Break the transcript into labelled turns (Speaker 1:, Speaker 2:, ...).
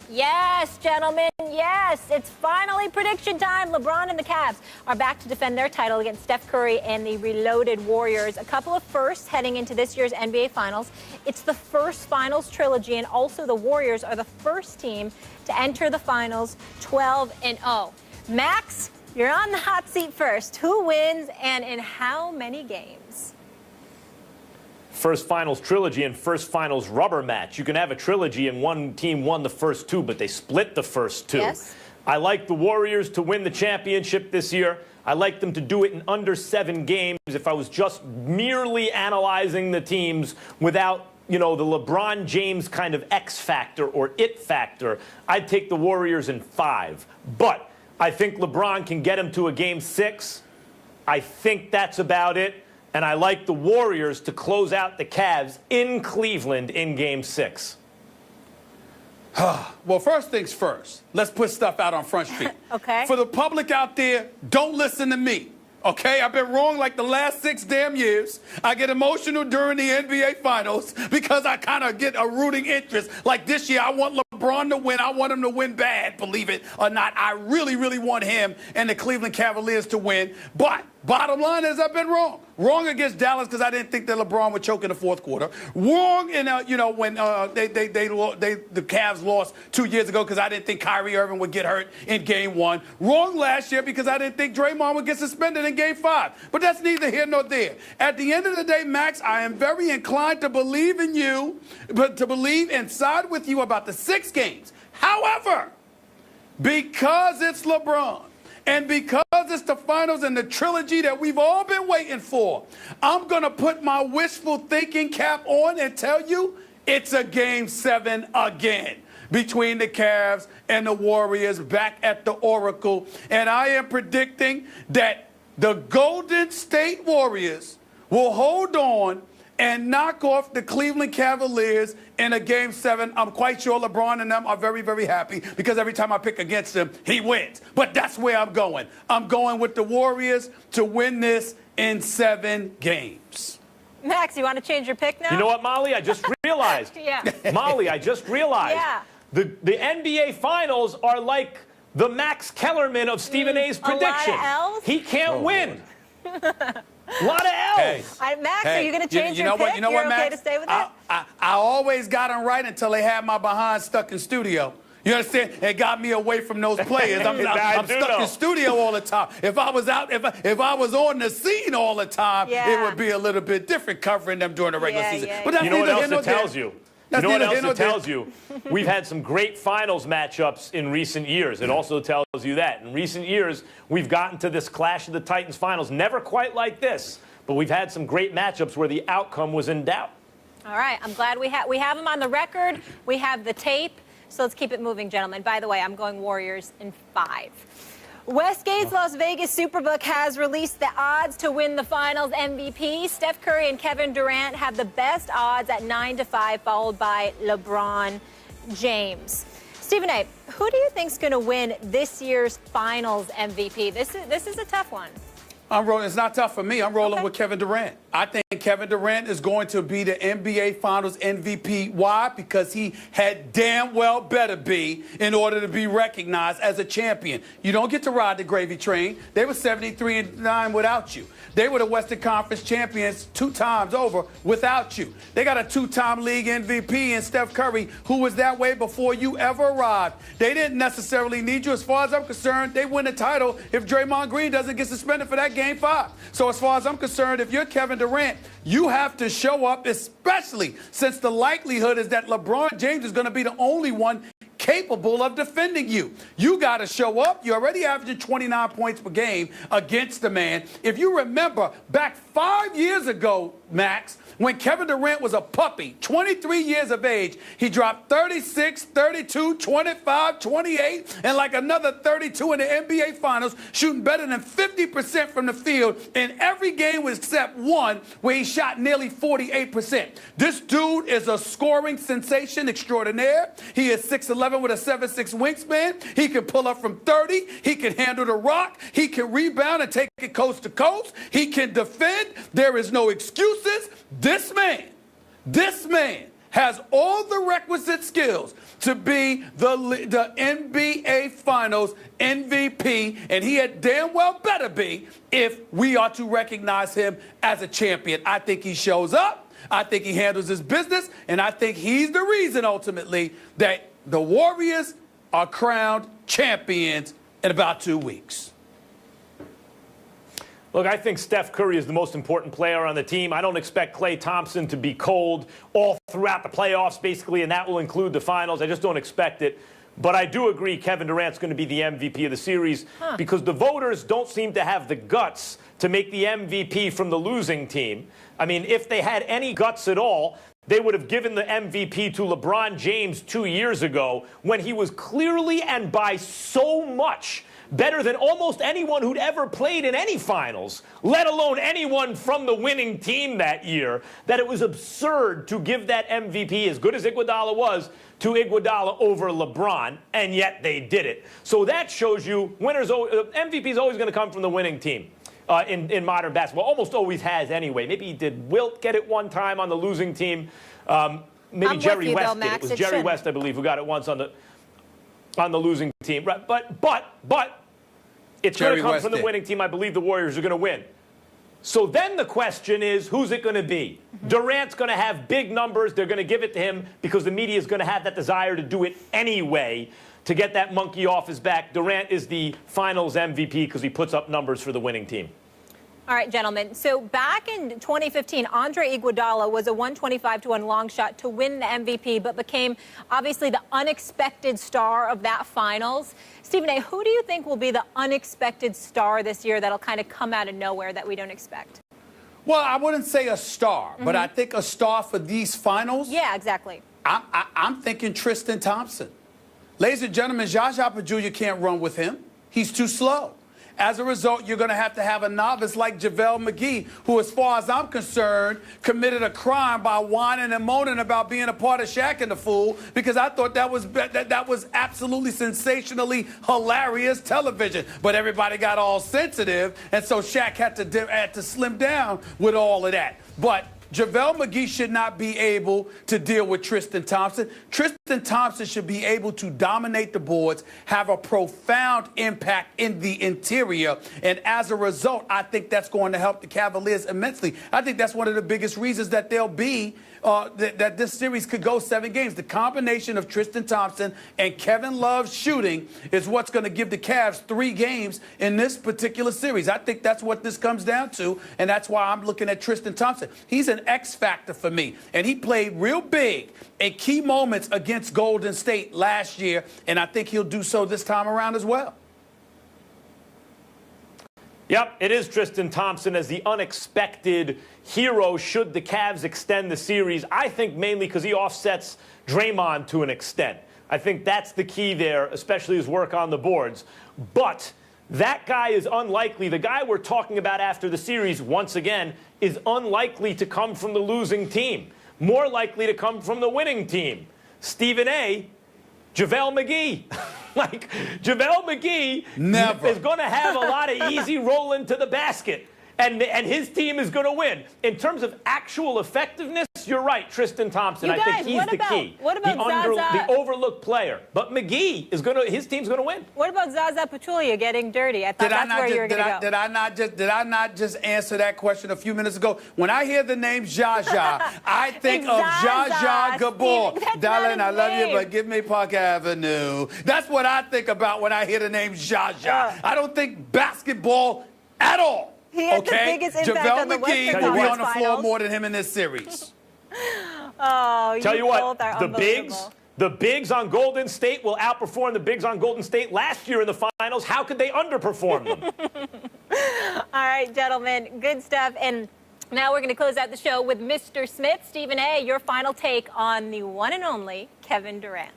Speaker 1: Yes, gentlemen, yes. It's finally prediction time. LeBron and the Cavs are back to defend their title against Steph Curry and the reloaded Warriors. A couple of firsts heading into this year's NBA Finals. It's the first Finals trilogy, and also the Warriors are the first team to enter the Finals 12-0. Max, you're on the hot seat first. Who wins and in how many games?
Speaker 2: First Finals trilogy and first Finals rubber match. You can have a trilogy and one team won the first two, but they split the first two.
Speaker 1: Yes.
Speaker 2: I like the Warriors to win the championship this year. I like them to do it in under 7 games. If I was just merely analyzing the teams without, you know, the LeBron James kind of X factor or it factor, I'd take the Warriors in 5. But I think LeBron can get him to a game 6. I think that's about it. And I like the Warriors to close out the Cavs in Cleveland in Game 6.
Speaker 3: Well, first things first, let's put stuff out on Front Street.
Speaker 1: Okay.
Speaker 3: For the public out there, don't listen to me. Okay, I've been wrong like the last 6 damn years. I get emotional during the NBA Finals because I kind of get a rooting interest. Like this year, I want LeBron to win. I want him to win bad, believe it or not. I really, really want him and the Cleveland Cavaliers to win. But bottom line is I've been wrong. Wrong against Dallas because I didn't think that LeBron would choke in the fourth quarter. Wrong in when the Cavs lost 2 years ago because I didn't think Kyrie Irving would get hurt in Game 1. Wrong last year because I didn't think Draymond would get suspended in Game 5. But that's neither here nor there. At the end of the day, Max, I am very inclined to believe in you, but to believe and side with you about the 6 games. However, because it's LeBron, and because it's the finals and the trilogy that we've all been waiting for, I'm going to put my wishful thinking cap on and tell you it's a Game 7 again between the Cavs and the Warriors back at the Oracle. And I am predicting that the Golden State Warriors will hold on and knock off the Cleveland Cavaliers in a Game 7. I'm quite sure LeBron and them are very, very happy because every time I pick against him, he wins. But that's where I'm going. I'm going with the Warriors to win this in 7 games.
Speaker 1: Max, you want to change your pick now?
Speaker 2: You know what, Molly? I just realized.
Speaker 1: Yeah.
Speaker 2: Molly, I just realized.
Speaker 1: Yeah.
Speaker 2: The NBA Finals are like the Max Kellerman of Stephen A's prediction.
Speaker 1: A lot of L's?
Speaker 2: He can't win. A lot of L's.
Speaker 3: Hey.
Speaker 1: Max, are you going to change your pick?
Speaker 3: You know
Speaker 1: You're
Speaker 3: what,
Speaker 1: okay
Speaker 3: Max?
Speaker 1: to stay with it?
Speaker 3: I always got them right until they had my behind stuck in studio. You understand? It got me away from those players. I'm stuck in studio all the time. If I was out, if I was on the scene all the time, it would be a little bit different covering them during the regular season. But that's
Speaker 2: you know what else it tells
Speaker 3: there.
Speaker 2: you? You know what else it tells you? We've had some great finals matchups in recent years. It also tells you that. In recent years, we've gotten to this Clash of the Titans finals. Never quite like this, but we've had some great matchups where the outcome was in doubt.
Speaker 1: All right. I'm glad we have them on the record. We have the tape. So let's keep it moving, gentlemen. By the way, I'm going Warriors in 5. Westgate's Las Vegas Superbook has released the odds to win the Finals MVP. Steph Curry and Kevin Durant have the best odds at 9-5, followed by LeBron James. Stephen A., who do you think's going to win this year's Finals MVP? This is a tough one.
Speaker 3: I'm rolling. It's not tough for me. I'm rolling with Kevin Durant. I think Kevin Durant is going to be the NBA Finals MVP. Why? Because he had damn well better be in order to be recognized as a champion. You don't get to ride the gravy train. They were 73-9 without you. They were the Western Conference champions 2 times over without you. They got a 2-time league MVP in Steph Curry, who was that way before you ever arrived. They didn't necessarily need you. As far as I'm concerned, they win the title if Draymond Green doesn't get suspended for that Game 5. So as far as I'm concerned, if you're Kevin Durant, you have to show up, especially since the likelihood is that LeBron James is going to be the only one capable of defending you. You got to show up. You're already averaging 29 points per game against the man. If you remember back 5 years ago, Max, when Kevin Durant was a puppy, 23 years of age, he dropped 36, 32, 25, 28, and like another 32 in the NBA Finals, shooting better than 50% from the field in every game except one where he shot nearly 48%. This dude is a scoring sensation extraordinaire. He is 6'11 with a 7'6 wingspan. He can pull up from 30. He can handle the rock. He can rebound and take it coast to coast. He can defend. There is no excuses. This man has all the requisite skills to be the NBA Finals MVP, and he had damn well better be if we are to recognize him as a champion. I think he shows up. I think he handles his business, and I think he's the reason ultimately that the Warriors are crowned champions in about 2 weeks.
Speaker 2: Look, I think Steph Curry is the most important player on the team. I don't expect Klay Thompson to be cold all throughout the playoffs, basically, and that will include the finals. I just don't expect it. But I do agree Kevin Durant's going to be the MVP of the series because the voters don't seem to have the guts to make the MVP from the losing team. I mean, if they had any guts at all, they would have given the MVP to LeBron James 2 years ago when he was clearly and by so much better than almost anyone who'd ever played in any finals, let alone anyone from the winning team that year, that it was absurd to give that MVP, as good as Iguodala was, to Iguodala over LeBron, and yet they did it. So that shows you MVP is always going to come from the winning team. In modern basketball, almost always has anyway. Maybe did Wilt get it one time on the losing team? Maybe Jerry West did. It was Jerry West, I believe, who got it once on the losing team. Right? But it's going to come from the winning team. I believe the Warriors are going to win. So then the question is, who's it going to be? Durant's going to have big numbers. They're going to give it to him because the media is going to have that desire to do it anyway, to get that monkey off his back. Durant is the finals MVP because he puts up numbers for the winning team.
Speaker 1: All right, gentlemen. So back in 2015, Andre Iguodala was a 125-1 long shot to win the MVP, but became obviously the unexpected star of that finals. Stephen A., who do you think will be the unexpected star this year that'll kind of come out of nowhere that we don't expect?
Speaker 3: Well, I wouldn't say a star, but I think a star for these finals.
Speaker 1: Yeah, exactly.
Speaker 3: I'm thinking Tristan Thompson. Ladies and gentlemen, Jaja Pachulia can't run with him. He's too slow. As a result, you're going to have a novice like JaVale McGee, who, as far as I'm concerned, committed a crime by whining and moaning about being a part of Shaq and the Fool, because I thought that was absolutely sensationally hilarious television. But everybody got all sensitive, and so Shaq had to slim down with all of that. But JaVale McGee should not be able to deal with Tristan Thompson. Tristan Thompson should be able to dominate the boards, have a profound impact in the interior, and as a result, I think that's going to help the Cavaliers immensely. I think that's one of the biggest reasons that they'll be that this series could go 7 games. The combination of Tristan Thompson and Kevin Love's shooting is what's going to give the Cavs 3 games in this particular series. I think that's what this comes down to, and that's why I'm looking at Tristan Thompson. He's an X factor for me, and he played real big in key moments against Golden State last year, and I think he'll do so this time around as well.
Speaker 2: Yep, it is Tristan Thompson as the unexpected hero should the Cavs extend the series. I think mainly because he offsets Draymond to an extent. I think that's the key there, especially his work on the boards. But that guy is unlikely. The guy we're talking about after the series, once again, is unlikely to come from the losing team. More likely to come from the winning team. Stephen A., JaVale McGee. Like, JaVale McGee is going to have a lot of easy rolling to the basket. And his team is going to win. In terms of actual effectiveness, you're right, Tristan Thompson. I think he's the key.
Speaker 1: What about Zaza?
Speaker 2: The overlooked player. But McGee is his team's going to win.
Speaker 1: What about Zaza Pachulia getting dirty? I thought that's where you were going to go.
Speaker 3: Did I not just answer that question a few minutes ago? When I hear the name Jaja, I think of Jaja Gabor. Darling, I love you, but give me Park Avenue. That's what I think about when I hear the name Jaja. I don't think basketball at all.
Speaker 1: He had the biggest impact on the Western Conference
Speaker 3: will be on the floor more than him in this series.
Speaker 1: Oh,
Speaker 2: tell you what, the bigs on Golden State will outperform the bigs on Golden State last year in the finals. How could they underperform them?
Speaker 1: All right, gentlemen, good stuff. And now we're going to close out the show with Mr. Smith. Stephen A., your final take on the one and only Kevin Durant.